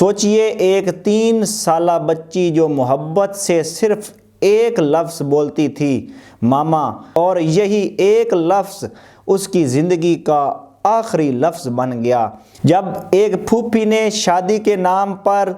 سوچئے ایک 3 سالہ بچی جو محبت سے صرف ایک لفظ بولتی تھی، ماما، اور یہی ایک لفظ اس کی زندگی کا آخری لفظ بن گیا۔ جب ایک پھوپھی نے شادی کے نام پر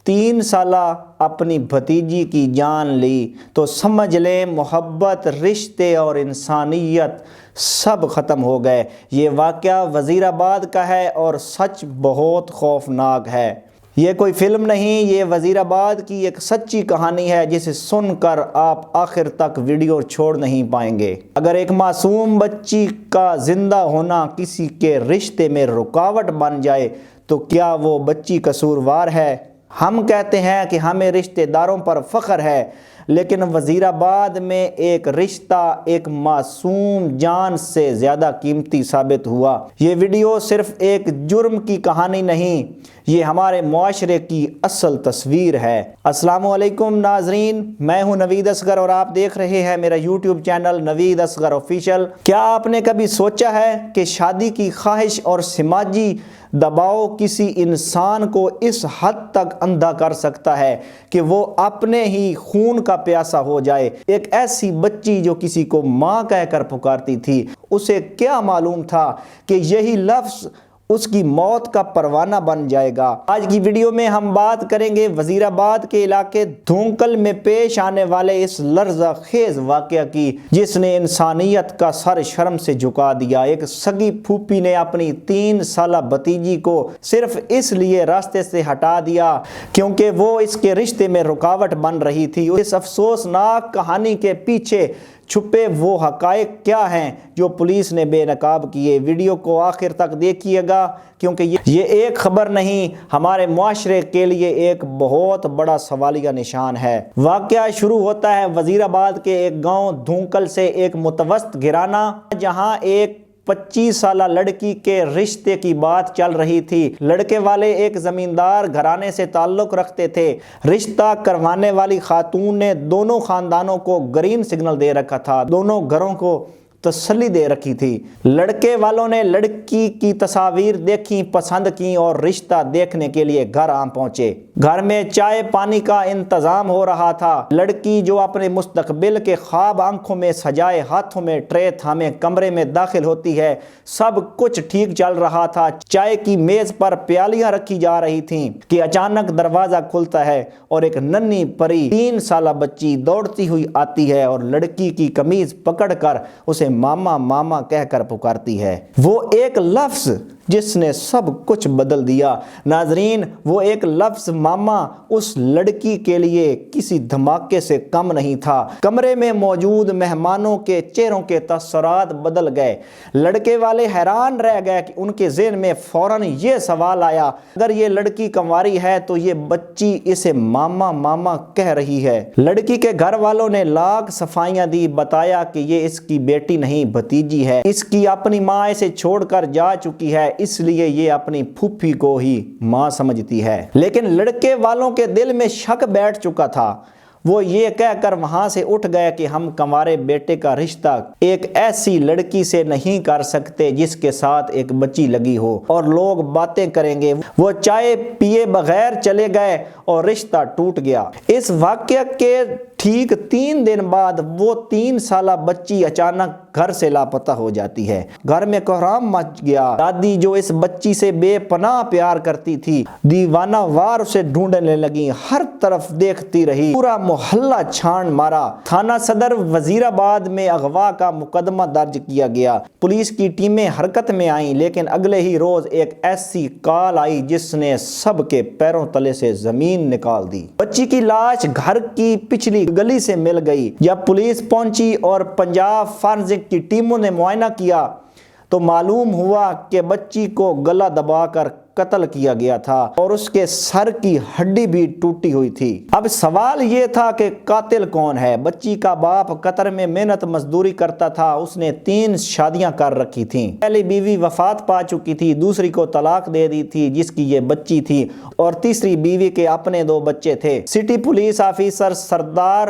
3 سالہ اپنی بھتیجی کی جان لی تو سمجھ لیں محبت، رشتے اور انسانیت سب ختم ہو گئے۔ یہ واقعہ وزیر آباد کا ہے اور سچ بہت خوفناک ہے۔ یہ کوئی فلم نہیں، یہ وزیر آباد کی ایک سچی کہانی ہے جسے سن کر آپ آخر تک ویڈیو چھوڑ نہیں پائیں گے۔ اگر ایک معصوم بچی کا زندہ ہونا کسی کے رشتے میں رکاوٹ بن جائے تو کیا وہ بچی قصوروار ہے؟ ہم کہتے ہیں کہ ہمیں رشتہ داروں پر فخر ہے، لیکن وزیر آباد میں ایک رشتہ ایک معصوم جان سے زیادہ قیمتی ثابت ہوا۔ یہ ویڈیو صرف ایک جرم کی کہانی نہیں، یہ ہمارے معاشرے کی اصل تصویر ہے۔ السلام علیکم ناظرین، میں ہوں نوید اصغر اور آپ دیکھ رہے ہیں میرا یوٹیوب چینل نوید اصغر آفیشیل۔ کیا آپ نے کبھی سوچا ہے کہ شادی کی خواہش اور سماجی دباؤ کسی انسان کو اس حد تک اندھا کر سکتا ہے کہ وہ اپنے ہی خون کا پیاسا ہو جائے؟ ایک ایسی بچی جو کسی کو ماں کہہ کر پکارتی تھی، اسے کیا معلوم تھا کہ یہی لفظ اس کی موت کا پروانہ بن جائے گا؟ آج کی ویڈیو میں ہم بات کریں گے وزیر آباد کے علاقے دھونکل میں پیش آنے والے اس لرزہ خیز واقعہ کی جس نے انسانیت کا سر شرم سے جھکا دیا۔ ایک سگی پھوپھی نے اپنی 3 سالہ بھتیجی کو صرف اس لیے راستے سے ہٹا دیا کیونکہ وہ اس کے رشتے میں رکاوٹ بن رہی تھی۔ اس افسوسناک کہانی کے پیچھے چھپے وہ حقائق کیا ہیں جو پولیس نے بے نقاب کیے؟ ویڈیو کو آخر تک دیکھیے گا کیونکہ یہ ایک خبر نہیں، ہمارے معاشرے کے لیے ایک بہت بڑا سوالیہ نشان ہے۔ واقعہ شروع ہوتا ہے وزیر آباد کے ایک گاؤں دھونکل سے، ایک متوسط گھرانہ جہاں ایک 25 سالہ لڑکی کے رشتے کی بات چل رہی تھی۔ لڑکے والے ایک زمیندار گھرانے سے تعلق رکھتے تھے۔ رشتہ کروانے والی خاتون نے دونوں خاندانوں کو گرین سگنل دے رکھا تھا، دونوں گھروں کو تسلی دے رکھی تھی۔ لڑکے والوں نے لڑکی کی تصاویر دیکھی، پسند کی اور رشتہ دیکھنے کے لیے گھر آ پہنچے۔ گھر میں چائے پانی کا انتظام ہو رہا تھا۔ لڑکی جو اپنے مستقبل کے خواب آنکھوں میں سجائے ہاتھوں میں ٹرے تھامے کمرے میں داخل ہوتی ہے۔ سب کچھ ٹھیک چل رہا تھا، چائے کی میز پر پیالیاں رکھی جا رہی تھیں کہ اچانک دروازہ کھلتا ہے اور ایک ننھی پری 3 سالہ بچی دوڑتی ہوئی آتی ہے اور لڑکی کی قمیض پکڑ کر اسے ماما ماما کہہ کر پکارتی ہے۔ وہ ایک لفظ جس نے سب کچھ بدل دیا۔ ناظرین، وہ ایک لفظ ماما اس لڑکی کے لیے کسی دھماکے سے کم نہیں تھا۔ کمرے میں موجود مہمانوں کے چہروں کے تاثرات بدل گئے۔ لڑکے والے حیران رہ گئے کہ ان کے ذہن میں فوراً یہ سوال آیا، اگر یہ لڑکی کنواری ہے تو یہ بچی اسے ماما ماما کہہ رہی ہے۔ لڑکی کے گھر والوں نے لاکھ صفائیاں دی، بتایا کہ یہ اس کی بیٹی نہیں بھتیجی ہے، اس کی اپنی ماں اسے چھوڑ کر جا چکی ہے، اس لیے یہ اپنی پھوپھی کو ہی ماں سمجھتی ہے۔ لیکن لڑکے والوں کے دل میں شک بیٹھ چکا تھا۔ وہ یہ کہہ کر وہاں سے اٹھ گئے کہ ہم کنوارے بیٹے کا رشتہ ایک ایسی لڑکی سے نہیں کر سکتے جس کے ساتھ ایک بچی لگی ہو اور لوگ باتیں کریں گے۔ وہ چائے پیے بغیر چلے گئے اور رشتہ ٹوٹ گیا۔ اس واقعہ کے ٹھیک 3 دن بعد وہ 3 سالہ بچی اچانک گھر سے لاپتہ ہو جاتی ہے۔ گھر میں کوہرام مچ گیا۔ دادی جو اس بچی سے بے پناہ پیار کرتی تھی، دیوانہ وار اسے ڈھونڈنے لگی، ہر طرف دیکھتی رہی، پورا محلہ چھان مارا۔ تھانہ صدر وزیر آباد میں اغوا کا مقدمہ درج کیا گیا۔ پولیس کی ٹیمیں حرکت میں آئیں، لیکن اگلے ہی روز ایک ایسی کال آئی جس نے سب کے پیروں تلے سے زمین نکال دی۔ بچی کی لاش گھر کی پچھلی گلی سے مل گئی۔ جب پولیس پہنچی اور پنجاب فورنسک کی ٹیموں نے معائنہ کیا تو معلوم ہوا کہ بچی کو گلا دبا کر قتل کیا گیا تھا اور اس کے سر کی ہڈی بھی ٹوٹی ہوئی تھی۔ اب سوال یہ تھا کہ قاتل کون ہے؟ بچی کا باپ قطر میں محنت مزدوری کرتا تھا، اس نے 3 شادیاں کر رکھی تھیں۔ پہلی بیوی وفات پا چکی تھی، دوسری کو طلاق دے دی تھی جس کی یہ بچی تھی، اور تیسری بیوی کے اپنے 2 بچے تھے۔ سٹی پولیس آفیسر سردار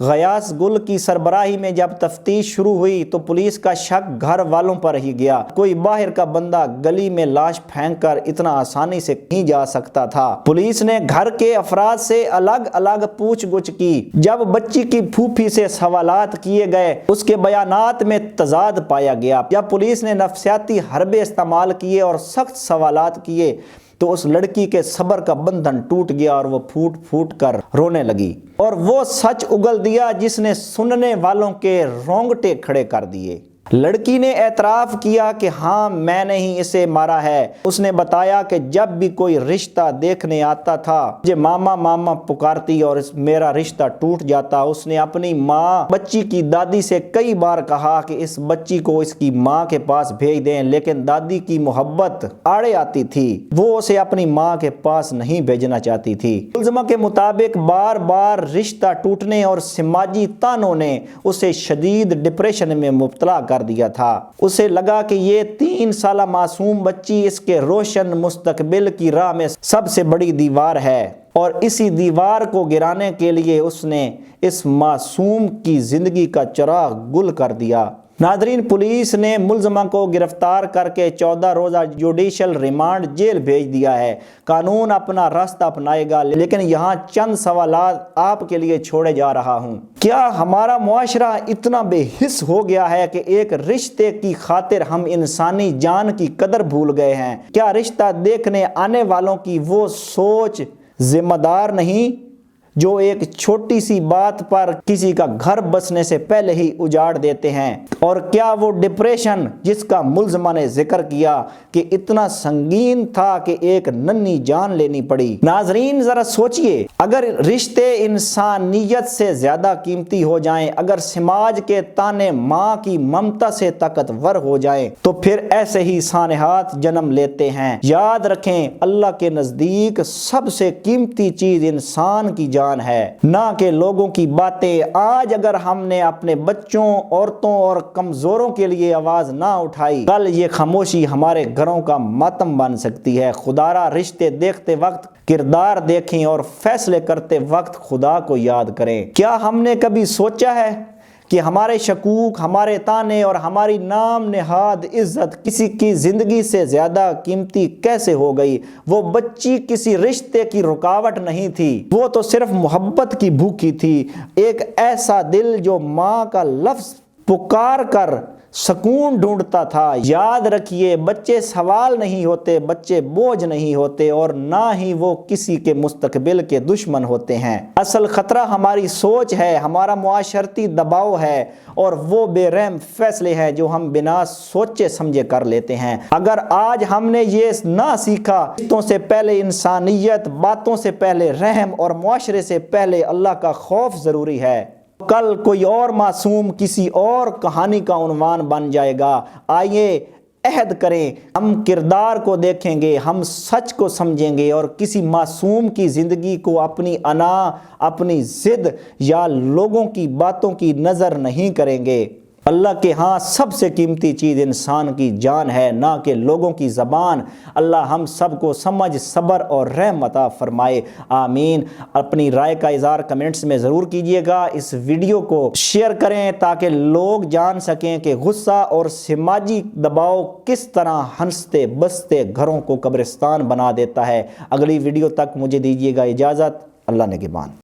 غیاث گل کی سربراہی میں جب تفتیش شروع ہوئی تو پولیس کا شک گھر والوں پر ہی گیا۔ کوئی باہر کا بندہ گلی میں لاش پھینک کر اتنا آسانی سے نہیں جا سکتا تھا۔ پولیس نے گھر کے افراد سے الگ الگ پوچھ گچھ کی۔ جب بچی کی پھوپھی سے سوالات کیے گئے اس کے بیانات میں تضاد پایا گیا۔ جب پولیس نے نفسیاتی حربے استعمال کیے اور سخت سوالات کیے تو اس لڑکی کے صبر کا بندھن ٹوٹ گیا اور وہ پھوٹ پھوٹ کر رونے لگی اور وہ سچ اگل دیا جس نے سننے والوں کے رونگٹے کھڑے کر دیے۔ لڑکی نے اعتراف کیا کہ ہاں میں نے ہی اسے مارا ہے۔ اس نے بتایا کہ جب بھی کوئی رشتہ دیکھنے آتا تھا مجھے ماما ماما پکارتی اور میرا رشتہ ٹوٹ جاتا۔ اس نے اپنی ماں بچی کی دادی سے کئی بار کہا کہ اس بچی کو اس کی ماں کے پاس بھیج دیں، لیکن دادی کی محبت آڑے آتی تھی، وہ اسے اپنی ماں کے پاس نہیں بھیجنا چاہتی تھی۔ ملزمہ کے مطابق بار بار رشتہ ٹوٹنے اور سماجی تانوں نے اسے شدید ڈپریشن میں مبتلا کر دیا تھا۔ اسے لگا کہ یہ 3 سالہ معصوم بچی اس کے روشن مستقبل کی راہ میں سب سے بڑی دیوار ہے اور اسی دیوار کو گرانے کے لیے اس نے اس معصوم کی زندگی کا چراغ گل کر دیا۔ ناظرین، پولیس نے ملزمہ کو گرفتار کر کے 14 روزہ جوڈیشل ریمانڈ جیل بھیج دیا ہے۔ قانون اپنا راستہ اپنائے گا، لیکن یہاں چند سوالات آپ کے لیے چھوڑے جا رہا ہوں۔ کیا ہمارا معاشرہ اتنا بے حس ہو گیا ہے کہ ایک رشتے کی خاطر ہم انسانی جان کی قدر بھول گئے ہیں؟ کیا رشتہ دیکھنے آنے والوں کی وہ سوچ ذمہ دار نہیں جو ایک چھوٹی سی بات پر کسی کا گھر بسنے سے پہلے ہی اجاڑ دیتے ہیں؟ اور کیا وہ ڈپریشن جس کا ملزمہ نے ذکر کیا کہ اتنا سنگین تھا کہ ایک ننھی جان لینی پڑی؟ ناظرین، ذرا سوچئے، اگر رشتے انسانیت سے زیادہ قیمتی ہو جائیں، اگر سماج کے تانے ماں کی ممتا سے طاقتور ہو جائیں تو پھر ایسے ہی سانحات جنم لیتے ہیں۔ یاد رکھیں، اللہ کے نزدیک سب سے قیمتی چیز انسان کی جان ہے، نہ کہ لوگوں کی باتیں۔ آج اگر ہم نے اپنے بچوں، عورتوں اور کمزوروں کے لیے آواز نہ اٹھائی، کل یہ خاموشی ہمارے گھروں کا ماتم بن سکتی ہے۔ خدارا، رشتے دیکھتے وقت کردار دیکھیں اور فیصلے کرتے وقت خدا کو یاد کریں۔ کیا ہم نے کبھی سوچا ہے کہ ہمارے شکوک، ہمارے تانے اور ہماری نام نہاد عزت کسی کی زندگی سے زیادہ قیمتی کیسے ہو گئی؟ وہ بچی کسی رشتے کی رکاوٹ نہیں تھی، وہ تو صرف محبت کی بھوکی تھی، ایک ایسا دل جو ماں کا لفظ پکار کر سکون ڈھونڈتا تھا۔ یاد رکھیے، بچے سوال نہیں ہوتے، بچے بوجھ نہیں ہوتے اور نہ ہی وہ کسی کے مستقبل کے دشمن ہوتے ہیں۔ اصل خطرہ ہماری سوچ ہے، ہمارا معاشرتی دباؤ ہے اور وہ بے رحم فیصلے ہیں جو ہم بنا سوچے سمجھے کر لیتے ہیں۔ اگر آج ہم نے یہ نہ سیکھا، رشتوں سے پہلے انسانیت، باتوں سے پہلے رحم اور معاشرے سے پہلے اللہ کا خوف ضروری ہے، کل کوئی اور معصوم کسی اور کہانی کا عنوان بن جائے گا۔ آئیے عہد کریں، ہم کردار کو دیکھیں گے، ہم سچ کو سمجھیں گے اور کسی معصوم کی زندگی کو اپنی انا، اپنی ضد یا لوگوں کی باتوں کی نظر نہیں کریں گے۔ اللہ کے ہاں سب سے قیمتی چیز انسان کی جان ہے، نہ کہ لوگوں کی زبان۔ اللہ ہم سب کو سمجھ، صبر اور رحم عطا فرمائے، آمین۔ اپنی رائے کا اظہار کمنٹس میں ضرور کیجیے گا۔ اس ویڈیو کو شیئر کریں تاکہ لوگ جان سکیں کہ غصہ اور سماجی دباؤ کس طرح ہنستے بستے گھروں کو قبرستان بنا دیتا ہے۔ اگلی ویڈیو تک مجھے دیجیے گا اجازت۔ اللہ نگہبان۔